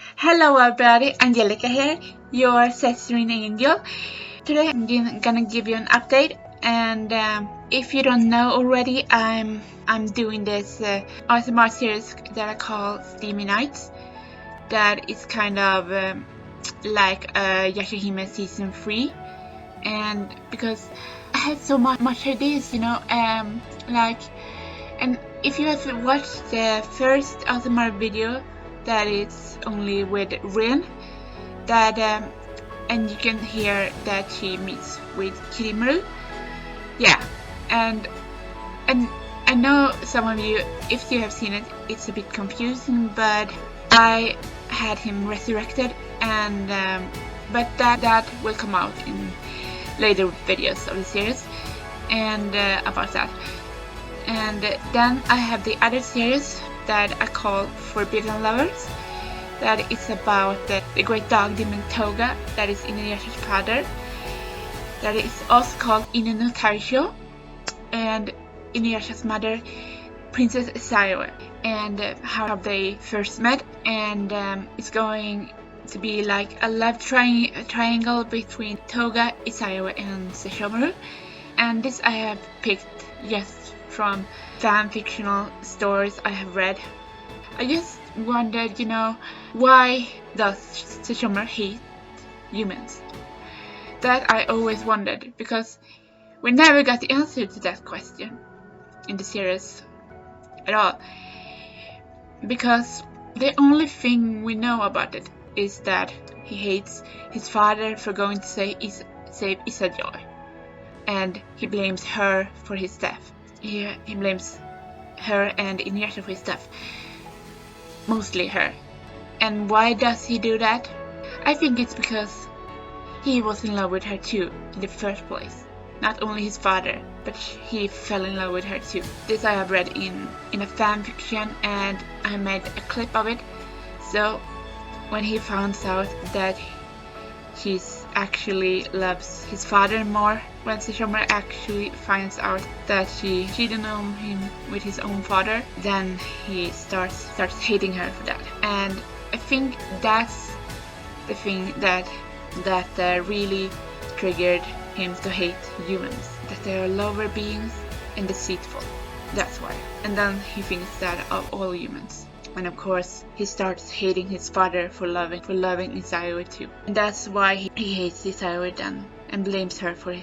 Hello everybody, Angelica here, your Sesserine Angel. Today I'm gonna give you an update, and if you don't know already, I'm doing this ASMR series that I call Steamy Nights. That is kind of like Yashahime season 3, and because I had so much ideas, and if you have watched the first ASMR video, that is only with Rin, that and you can hear that she meets with Kirimaru. Yeah, and I know some of you, if you have seen it, it's a bit confusing, but I had him resurrected, and but that will come out in later videos of the series, and about that. And then I have the other series that I call Forbidden Lovers. That is about the great dog demon Toga, that is Inuyasha's father. That is also called Inuyasha, and Inuyasha's mother, Princess Isayo, and how they first met. And it's going to be like a love triangle between Toga, Isayo, and Sesshomaru. And this I have picked just from fan fictional stories I have read. I just wondered, why does Sesshomaru hate humans? That I always wondered, because we never got the answer to that question in the series at all. Because the only thing we know about it is that he hates his father for going to save Isajoy, and he blames her for his death. He blames her and Inuyasha for his death. Mostly her. And why does he do that? I think it's because he was in love with her too in the first place. Not only his father, but he fell in love with her too. This I have read in a fan fiction, and I made a clip of it. So when he finds out that he actually loves his father more, when Sesshomaru actually finds out that she cheated on him with his own father, then he starts hating her for that. And I think that's the thing that really triggered him to hate humans, that they are lower beings and deceitful. That's why. And then he thinks that of all humans. And of course, he starts hating his father for loving Isayo too. And that's why he hates Isayo then, and blames her for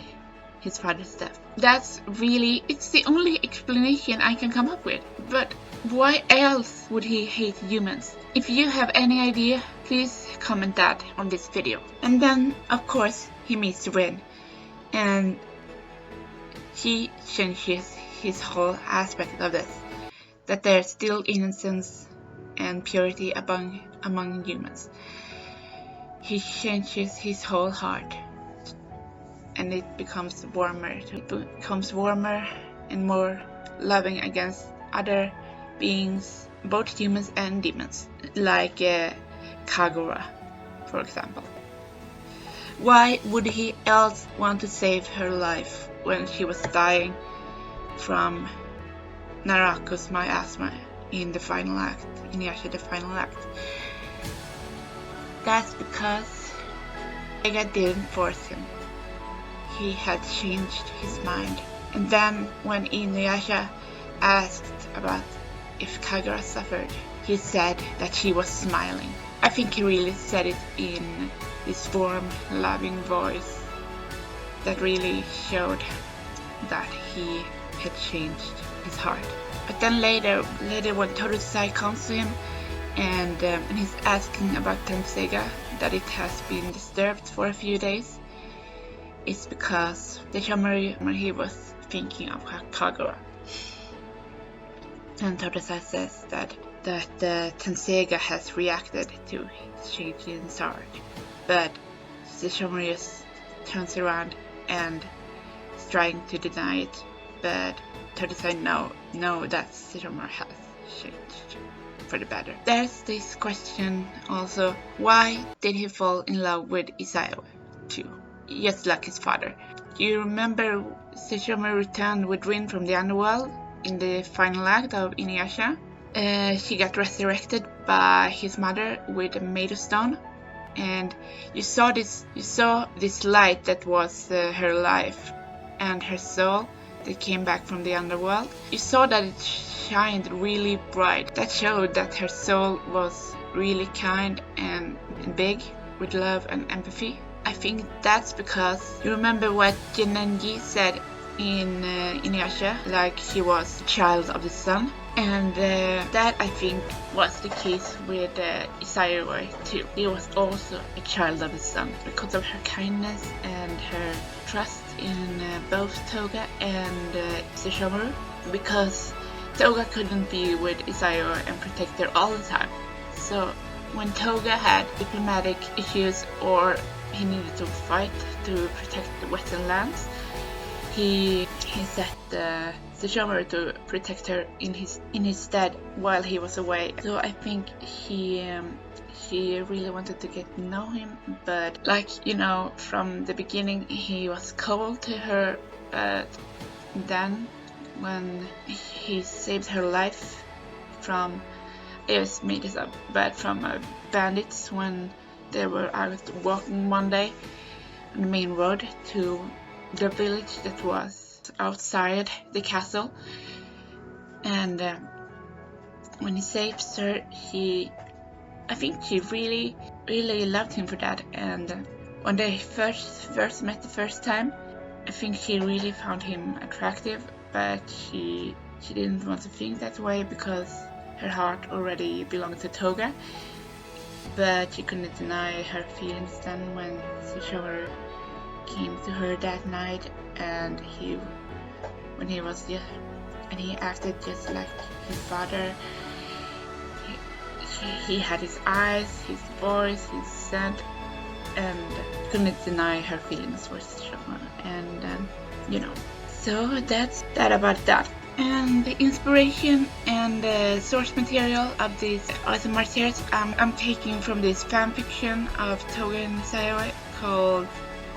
his father's death. It's the only explanation I can come up with. But why else would he hate humans? If you have any idea, please comment that on this video. And then, of course, he meets Rin, and he changes his whole aspect of this, that there's still innocence and purity among humans. He changes his whole heart, and it becomes warmer. It becomes warmer and more loving against other beings, both humans and demons, like Kagura, for example. Why would he else want to save her life when she was dying from Naraku's miasma in the final act, Inuyasha the final act? That's because Ega didn't force him. He had changed his mind. And then when Inuyasha asked about if Kagura suffered, he said that she was smiling. I think he really said it in this warm, loving voice that really showed that he had changed his heart. But then later when Todosai comes to him and he's asking about Tenseiga, that it has been disturbed for a few days, it's because Sesshomaru, he was thinking of Kagura. And Todosai says that Tenseiga has reacted to his change in his heart. But Sesshomaru just turns around and is trying to deny it. But Todosai know that Sesshomaru has changed for the better. There's this question also, why did he fall in love with Isayo too, just like his father? You remember Sesshomaru returned with Rin from the underworld in the final act of Inuyasha? She got resurrected by his mother with a made of stone, and you saw this light that was her life and her soul that came back from the underworld. You saw that it shined really bright. That showed that her soul was really kind and big, with love and empathy. I think that's because you remember what Genenji said in Inuyasha, like she was a child of the sun. And that, I think, was the case with Isayoi too. He was also a child of the sun because of her kindness and her trust in both Toga and Sesshomaru. Because Toga couldn't be with Isayoi and protect her all the time. So when Toga had diplomatic issues or he needed to fight to protect the western lands, he set Sesshomaru to protect her in his stead while he was away. So I think she really wanted to get to know him, but from the beginning he was cold to her. But then when he saved her life from, I just made this up, but from bandits when they were out walking one day on the main road to the village that was outside the castle, and when he saves her, I think she really loved him for that. And when they first met the first time, I think she really found him attractive, but she didn't want to think that way because her heart already belonged to Toga. But she couldn't deny her feelings then when Sesshomaru came to her that night, and he acted just like his father. He had his eyes, his voice, his scent, and couldn't deny her feelings for Sesshomaru. And so that's that about that. And the inspiration and the source material of this ASMR series I'm taking from this fanfiction of Toga and Isayoi called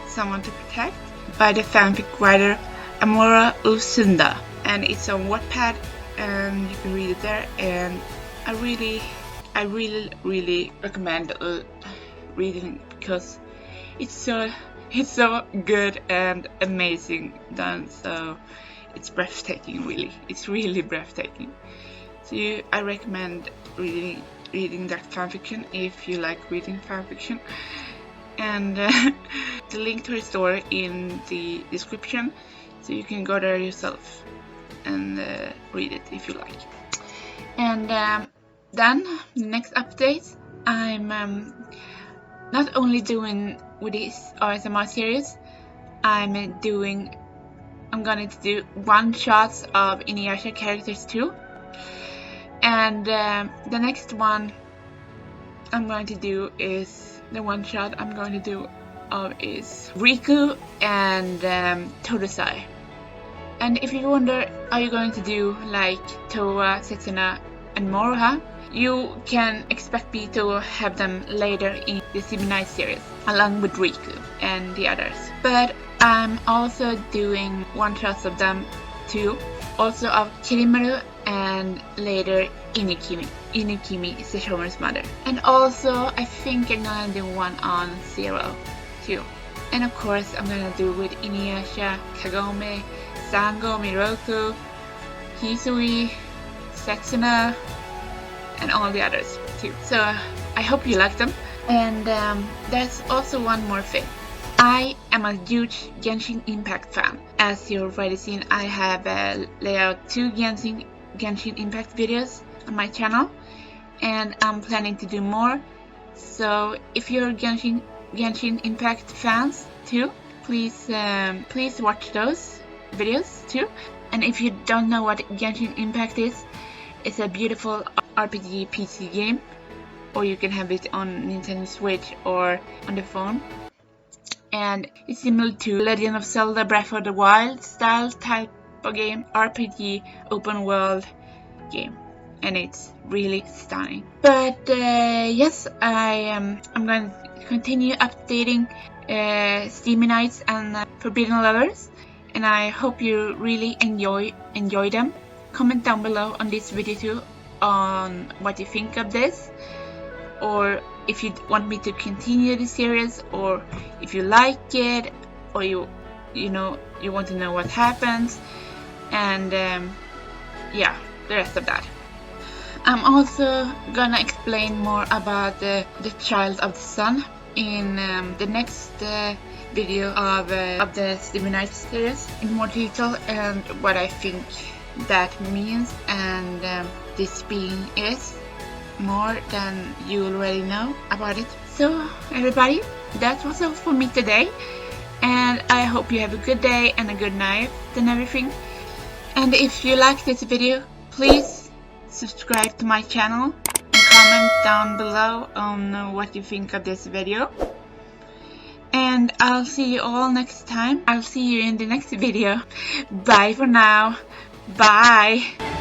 Someone to Protect by the fanfic writer Amora Usunda, and it's on Wattpad and you can read it there. And I really recommend reading it because it's so good and amazing done. So it's breathtaking, really. It's really breathtaking. So I recommend reading that fanfiction if you like reading fanfiction. And the link to her story in the description, so you can go there yourself and read it if you like. And then the next update, I'm not only doing with this ASMR series, I'm going to do one-shots of Inuyasha characters too. And the next one I'm going to do is the one-shot I'm going to do is Riku and Todosai. And if you wonder, are you going to do like Towa, Setsuna and Moroha? You can expect me to have them later in the Seminite series, along with Riku and the others. But I'm also doing one-shots of them too, also of Kirimaru and later Inukimi, Sesshomaru's mother. And also I think I'm gonna do one on Zero too. And of course I'm gonna do with Inuyasha, Kagome, Sango, Miroku, Hisui, Setsuna, and all the others too. So I hope you like them. And there's also one more thing. I am a huge Genshin Impact fan. As you've already seen, I have laid out 2 Genshin Impact videos on my channel, and I'm planning to do more. So if you're Genshin Impact fans too, please watch those videos too. And if you don't know what Genshin Impact is, it's a beautiful RPG PC game, or you can have it on Nintendo Switch or on the phone. And it's similar to Legend of Zelda Breath of the Wild style type of game, RPG open world game, and it's really stunning. But yes, I'm going to continue updating Steamy Nights and Forbidden Lovers, and I hope you really enjoy them. Comment down below on this video too on what you think of this, or if you want me to continue the series, or if you like it, or you want to know what happens, and yeah, the rest of that. I'm also gonna explain more about the Child of the Sun in the next video of the Steven Knight series in more detail, and what I think that means, and this being is more than you already know about it. So everybody, that was all for me today, and I hope you have a good day and a good night and everything. And if you like this video, please subscribe to my channel and comment down below on what you think of this video. And I'll see you all next time. I'll see you in the next video. Bye for now. Bye.